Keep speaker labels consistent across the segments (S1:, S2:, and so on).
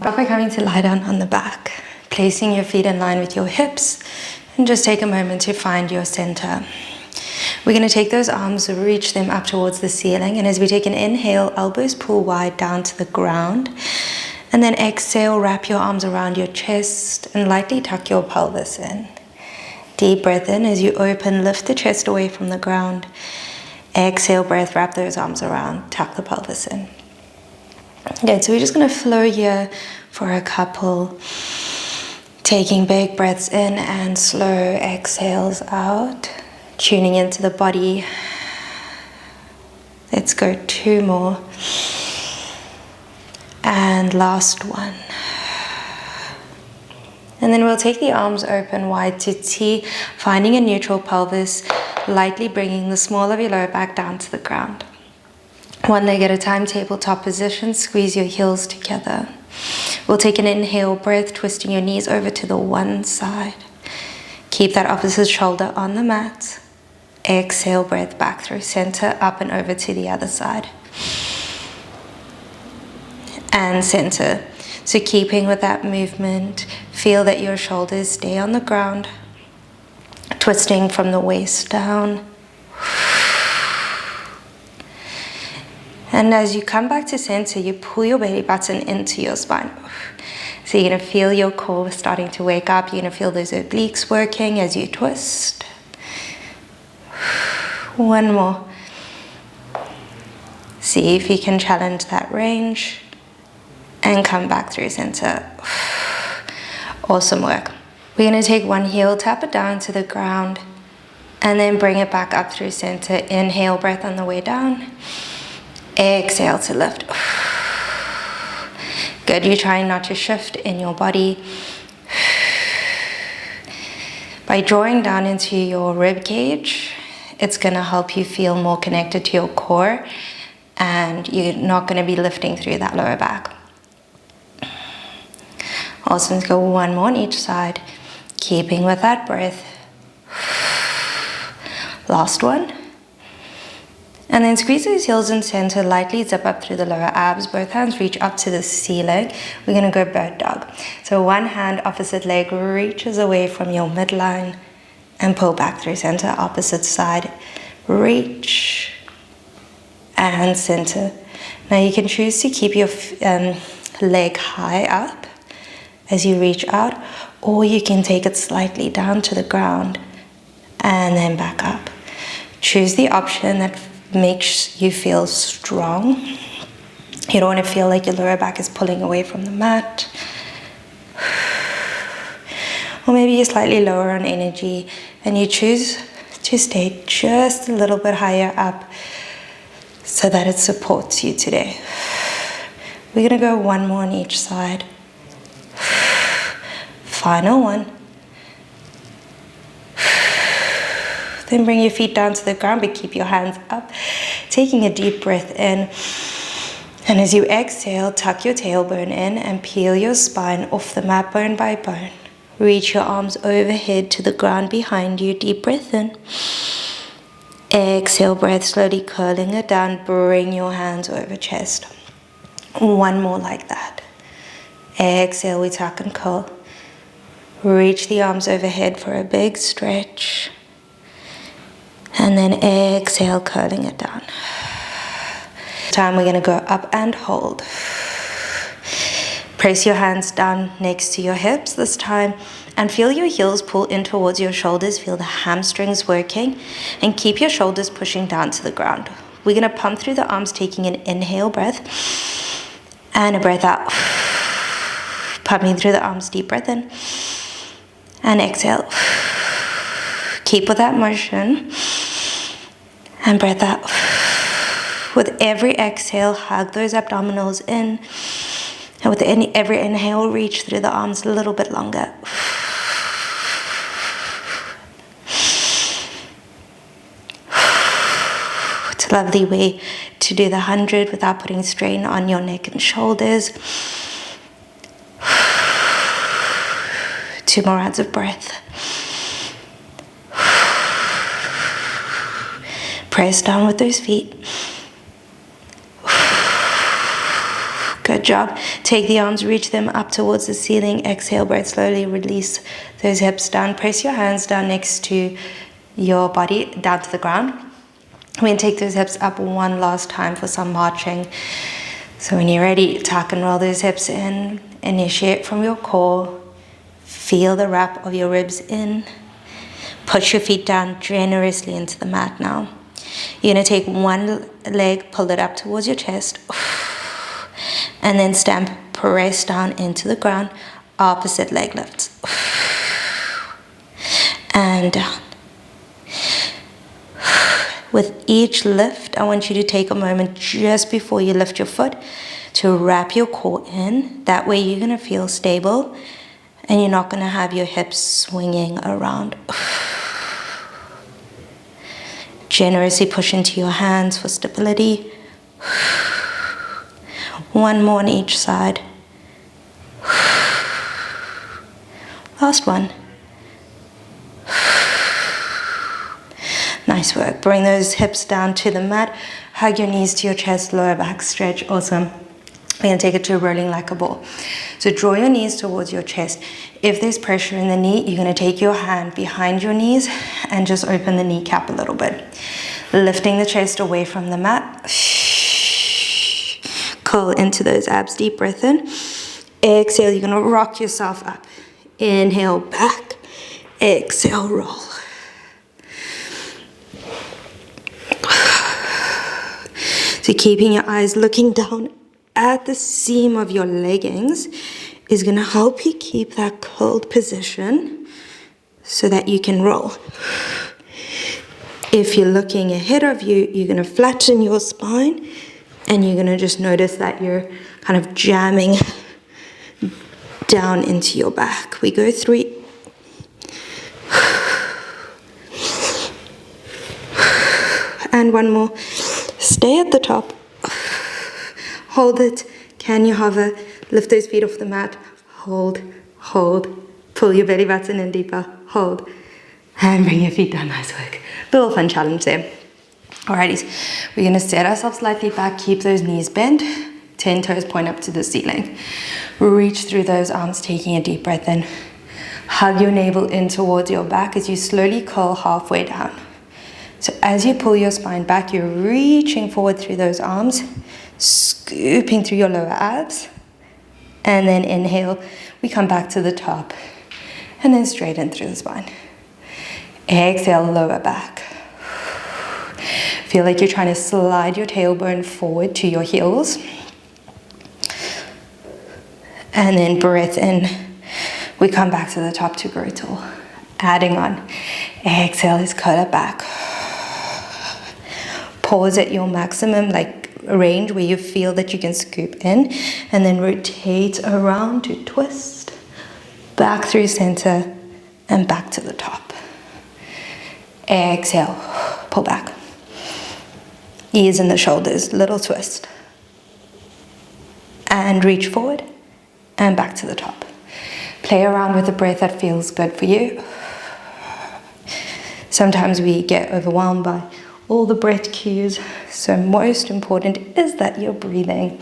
S1: Start by coming to lie down on the back, placing your feet in line with your hips, and just take a moment to find your center. We're going to take those arms, reach them up towards the ceiling, and as we take an inhale, elbows pull wide down to the ground, and then exhale, wrap your arms around your chest and lightly tuck your pelvis in. Deep breath in. As you open, lift the chest away from the ground. Exhale, breath, wrap those arms around, tuck the pelvis in. Good, so we're just going to flow here for a couple, taking big breaths in and slow exhales out, tuning into the body. Let's go 2 more. And last one. And then we'll take the arms open wide to T, finding a neutral pelvis, lightly bringing the small of your lower back down to the ground. One leg at a time, tabletop position, squeeze your heels together. We'll take an inhale breath, twisting your knees over to the one side. Keep that opposite shoulder on the mat. Exhale, breath back through center, up and over to the other side. And center. So keeping with that movement, feel that your shoulders stay on the ground, twisting from the waist down. And as you come back to center, you pull your belly button into your spine. So you're going to feel your core starting to wake up. You're going to feel those obliques working as you twist. One more. See if you can challenge that range. And come back through center. Awesome work. We're going to take one heel, tap it down to the ground, and then bring it back up through center. Inhale, breath on the way down. Exhale to lift. Good, you're trying not to shift in your body. By drawing down into your rib cage, it's going to help you feel more connected to your core, and you're not going to be lifting through that lower back. Awesome, let's go one more on each side, keeping with that breath. Last one. And then squeeze those heels in center, lightly zip up through the lower abs. Both hands reach up to the ceiling. We're going to go bird dog. So one hand, opposite leg reaches away from your midline and pull back through center, opposite side. Reach and center. Now you can choose to keep your leg high up as you reach out, or you can take it slightly down to the ground and then back up. Choose the option that makes you feel strong. You don't want to feel like your lower back is pulling away from the mat. Or maybe you're slightly lower on energy and you choose to stay just a little bit higher up so that it supports you today. We're going to go one more on each side. Final one. Then bring your feet down to the ground, but keep your hands up. Taking a deep breath in. And as you exhale, tuck your tailbone in and peel your spine off the mat bone by bone. Reach your arms overhead to the ground behind you. Deep breath in. Exhale, breath, slowly curling it down. Bring your hands over chest. One more like that. Exhale, we tuck and curl. Reach the arms overhead for a big stretch. And then exhale, curling it down. This time we're going to go up and hold. Press your hands down next to your hips this time and feel your heels pull in towards your shoulders. Feel the hamstrings working and keep your shoulders pushing down to the ground. We're going to pump through the arms, taking an inhale breath and a breath out. Pumping through the arms, deep breath in. And exhale. Keep with that motion. And breath out. With every exhale, hug those abdominals in. And with every inhale, reach through the arms a little bit longer. It's a lovely way to do the 100 without putting strain on your neck and shoulders. 2 more rounds of breath. Press down with those feet. Good job. Take the arms, reach them up towards the ceiling. Exhale, breath, slowly release those hips down. Press your hands down next to your body, down to the ground. We're going to take those hips up one last time for some marching. So when you're ready, tuck and roll those hips in. Initiate from your core. Feel the wrap of your ribs in. Push your feet down generously into the mat now. You're going to take one leg, pull it up towards your chest, and then stamp, press down into the ground. Opposite leg lifts. And down. With each lift, I want you to take a moment just before you lift your foot to wrap your core in. That way you're going to feel stable and you're not going to have your hips swinging around. Generously push into your hands for stability. One more on each side. Last one. Nice work. Bring those hips down to the mat. Hug your knees to your chest, lower back stretch. Awesome. We're going to take it to rolling like a ball. So draw your knees towards your chest. If there's pressure in the knee, you're going to take your hand behind your knees and just open the kneecap a little bit. Lifting the chest away from the mat. Curl into those abs. Deep breath in. Exhale, you're going to rock yourself up. Inhale, back. Exhale, roll. So keeping your eyes looking down at the seam of your leggings is going to help you keep that curled position so that you can roll. If you're looking ahead of you, you're going to flatten your spine and you're going to just notice that you're kind of jamming down into your back. We go 3. And one more. Stay at the top. Hold it. Can you hover? Lift those feet off the mat. Hold, hold. Pull your belly button in deeper. Hold. And bring your feet down. Nice work. Little fun challenge there. Alrighty. We're going to set ourselves slightly back. Keep those knees bent. 10 toes point up to the ceiling. Reach through those arms, taking a deep breath in. Hug your navel in towards your back as you slowly curl halfway down. So as you pull your spine back, you're reaching forward through those arms, scooping through your lower abs. And then inhale, we come back to the top. And then straighten through the spine. Exhale, lower back. Feel like you're trying to slide your tailbone forward to your heels. And then breath in. We come back to the top to grow tall. Adding on. Exhale, let's curl it back. Pause at your maximum range where you feel that you can scoop in, and then rotate around to twist, back through center, and back to the top. Exhale, pull back. Ease in the shoulders, little twist. And reach forward, and back to the top. Play around with the breath that feels good for you. Sometimes we get overwhelmed by all the breath cues, so most important is that you're breathing.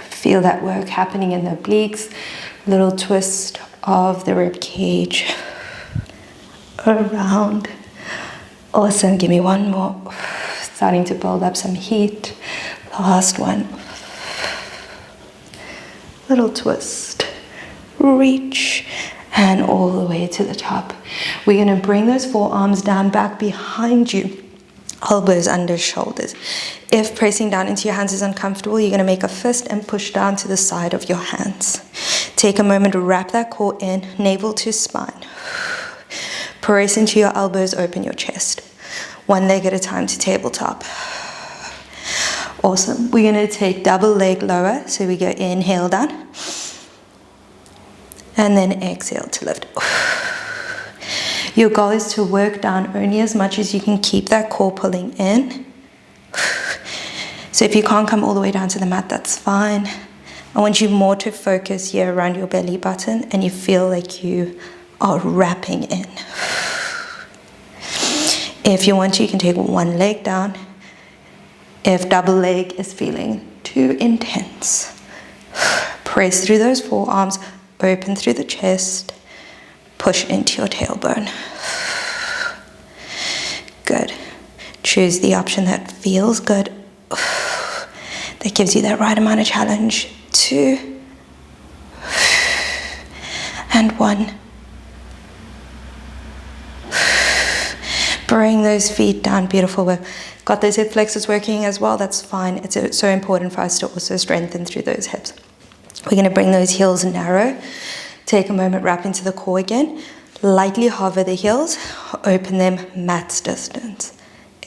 S1: Feel that work happening in the obliques, little twist of the rib cage around. Awesome, give me one more. Starting to build up some heat. Last one. Little twist, reach, and all the way to the top. We're going to bring those forearms down back behind you, elbows under shoulders. If pressing down into your hands is uncomfortable, you're going to make a fist and push down to the side of your hands. Take a moment to wrap that core in, navel to spine. Press into your elbows, open your chest. One leg at a time to tabletop. Awesome. We're going to take double leg lower. So we go inhale down. And then exhale to lift. Your goal is to work down only as much as you can keep that core pulling in. So if you can't come all the way down to the mat, that's fine. I want you more to focus here around your belly button and you feel like you are wrapping in. If you want to, you can take one leg down. If double leg is feeling too intense, press through those forearms, open through the chest, push into your tailbone. Good. Choose the option that feels good, that gives you that right amount of challenge. 2 and 1. Bring those feet down. Beautiful work. Got those hip flexors working as well. That's fine. It's so important for us to also strengthen through those hips. We're going to bring those heels narrow. Take a moment, wrap into the core again. Lightly hover the heels. Open them mat's distance.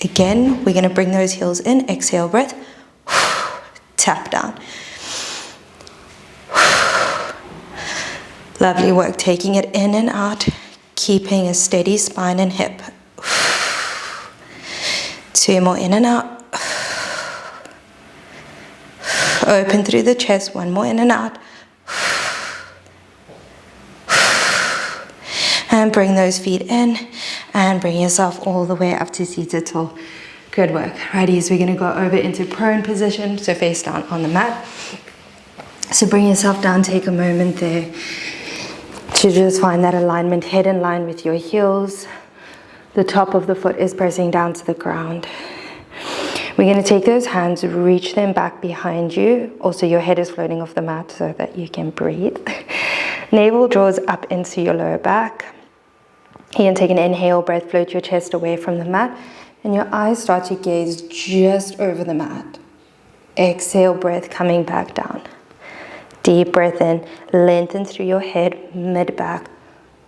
S1: Again, we're going to bring those heels in. Exhale, breath. Tap down. Lovely work. Taking it in and out. Keeping a steady spine and hip. 2 more in and out. Open through the chest. 1 more in and out. And bring those feet in and bring yourself all the way up to seated tall. Good work. Righties, we're going to go over into prone position, so face down on the mat. So bring yourself down, take a moment there to just find that alignment, head in line with your heels. The top of the foot is pressing down to the ground. We're going to take those hands, reach them back behind you. Also, your head is floating off the mat so that you can breathe. Navel draws up into your lower back. You can take an inhale breath, float your chest away from the mat, and your eyes start to gaze just over the mat. Exhale, breath coming back down. Deep breath in, lengthen through your head, mid-back,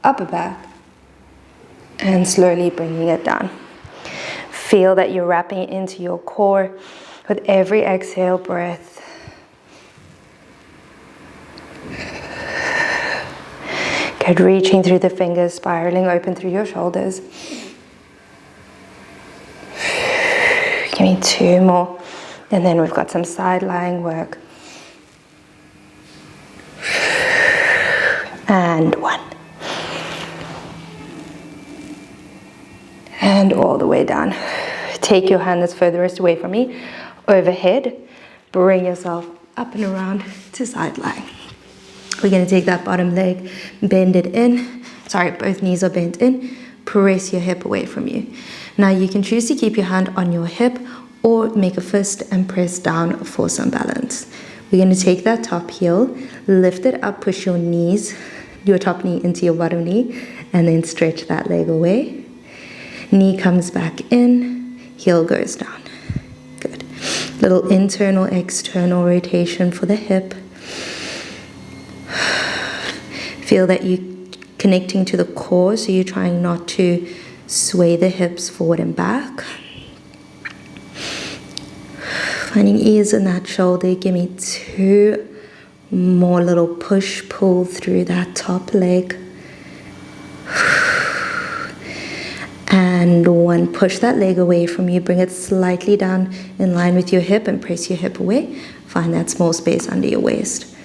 S1: upper back, and slowly bringing it down. Feel that you're wrapping into your core with every exhale breath. Good, reaching through the fingers, spiraling open through your shoulders. Give me 2 more. And then we've got some side lying work. And 1. And all the way down. Take your hand that's furthest away from me, overhead. Bring yourself up and around to side lying. We're going to take that bottom leg, bend it in. Sorry, both knees are bent in. Press your hip away from you. Now you can choose to keep your hand on your hip or make a fist and press down for some balance. We're going to take that top heel, lift it up, push your knees, your top knee into your bottom knee, and then stretch that leg away. Knee comes back in, heel goes down. Good. Little internal, external rotation for the hip. Feel that you're connecting to the core, so you're trying not to sway the hips forward and back. Finding ease in that shoulder. Give me 2 more little push-pull through that top leg. And 1, push that leg away from you. Bring it slightly down in line with your hip and press your hip away. Find that small space under your waist.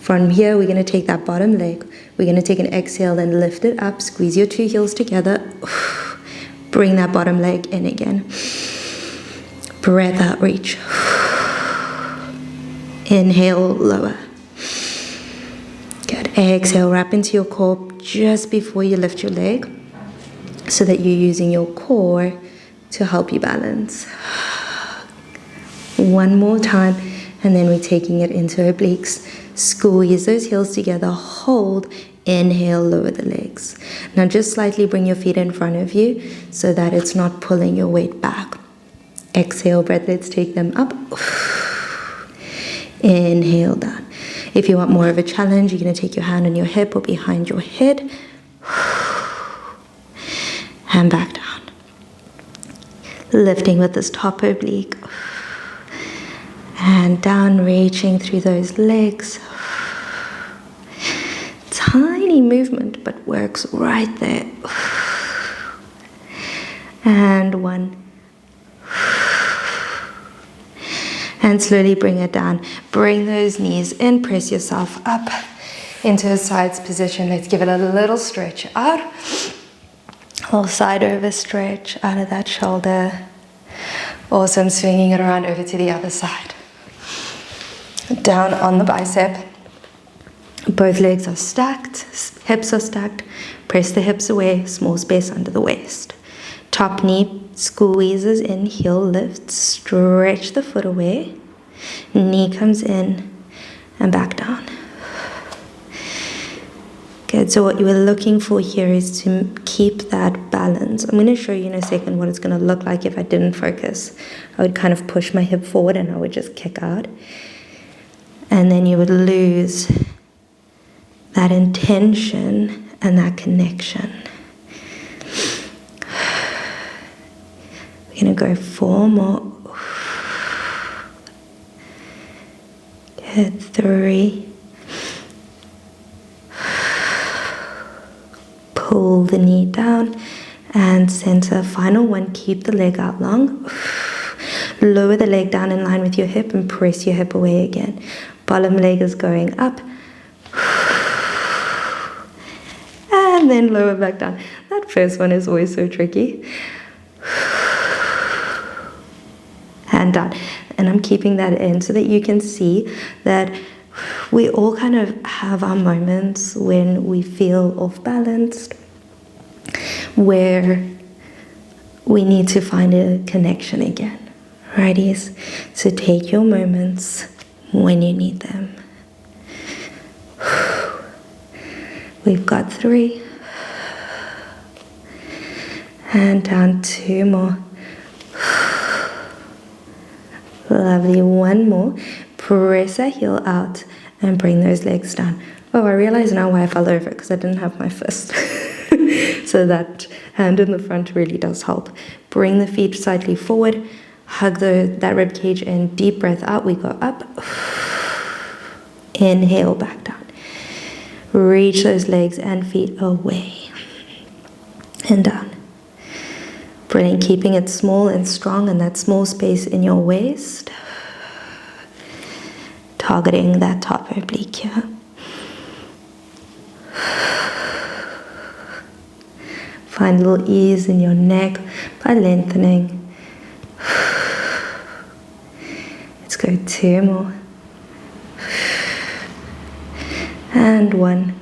S1: From here, we're going to take that bottom leg. We're going to take an exhale and lift it up. Squeeze your 2 heels together. Bring that bottom leg in again. Breath out, reach. Inhale, lower. Good. Exhale, wrap into your core just before you lift your leg so that you're using your core to help you balance. 1 more time, and then we're taking it into obliques. Squeeze those heels together, hold, inhale, lower the legs. Now just slightly bring your feet in front of you so that it's not pulling your weight back. Exhale, breath, let's take them up. Inhale, down. If you want more of a challenge, you're going to take your hand on your hip or behind your head. And back down. Lifting with this top oblique. And down, reaching through those legs. Tiny movement, but works right there. And 1. And slowly bring it down. Bring those knees in, press yourself up into a sides position. Let's give it a little stretch out. little side over stretch out of that shoulder. Awesome, swinging it around over to the other side. Down on the bicep. Both legs are stacked, hips are stacked. Press the hips away, small space under the waist. Top knee squeezes in, heel lifts, stretch the foot away. Knee comes in and back down. Good, so what you are looking for here is to keep that balance. I'm going to show you in a second what it's going to look like if I didn't focus. I would kind of push my hip forward and I would just kick out. And then you would lose that intention and that connection. We're going to go 4 more. Good, 3. Pull the knee down and center. Final one, keep the leg out long. Lower the leg down in line with your hip and press your hip away again. Bottom leg is going up. And then lower back down. That first one is always so tricky. And down. And I'm keeping that in so that you can see that we all kind of have our moments when we feel off balanced, where we need to find a connection again. Righties? So take your moments when you need them. We've got 3. And down 2 more. Lovely, 1 more. Press that heel out and bring those legs down. Oh, I realize now why I fell over, because I didn't have my fist. So that hand in the front really does help. Bring the feet slightly forward. Hug that rib cage in. Deep breath out. We go up. Inhale, back down. Reach those legs and feet away. And down. Brilliant. Keeping it small and strong in that small space in your waist. Targeting that top oblique here. Find a little ease in your neck by lengthening. Let's go 2 more. And 1.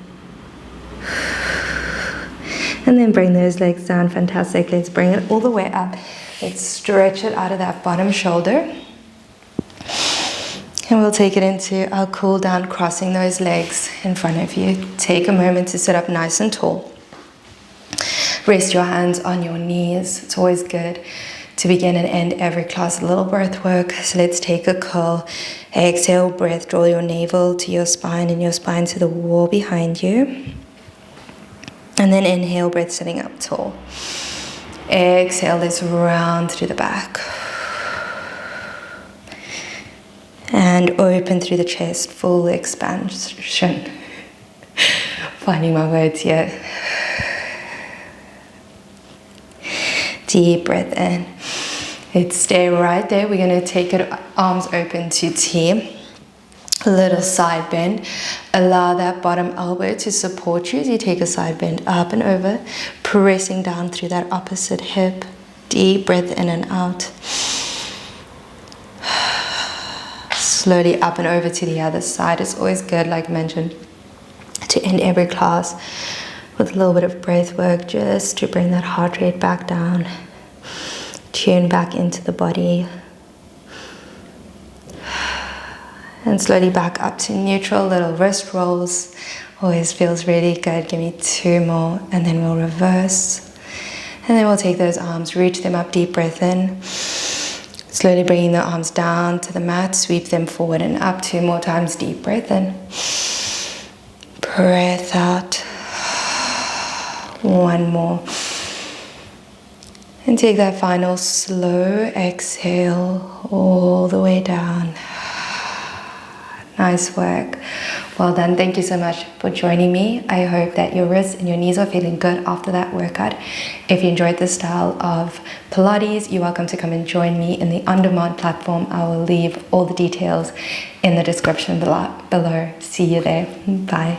S1: And then bring those legs down. Fantastic. Let's bring it all the way up. Let's stretch it out of that bottom shoulder. And we'll take it into our cool down, crossing those legs in front of you. Take a moment to sit up nice and tall. Rest your hands on your knees. It's always good to begin and end every class a little breath work. So let's take a curl. Exhale, breath. Draw your navel to your spine and your spine to the wall behind you. And then inhale, breath, sitting up tall. Exhale, let's round through the back. And open through the chest, full expansion. Finding my words here. Deep breath in. Let's stay right there. We're going to take it arms open to T. A little side bend. Allow that bottom elbow to support you as you take a side bend up and over, pressing down through that opposite hip. Deep breath in and out. Slowly up and over to the other side. It's always good, like I mentioned, to end every class with a little bit of breath work, just to bring that heart rate back down, tune back into the body, and slowly back up to neutral. Little wrist rolls always feels really good. Give me 2 more, and then we'll reverse, and then we'll take those arms, reach them up, deep breath in, slowly bringing the arms down to the mat, sweep them forward and up. 2 more times, deep breath in, breath out. 1 more. And take that final slow exhale all the way down. Nice work. Well done. Thank you so much for joining me. I hope that your wrists and your knees are feeling good after that workout. If you enjoyed this style of Pilates, you're welcome to come and join me in the on-demand platform. I will leave all the details in the description below. See you there. Bye.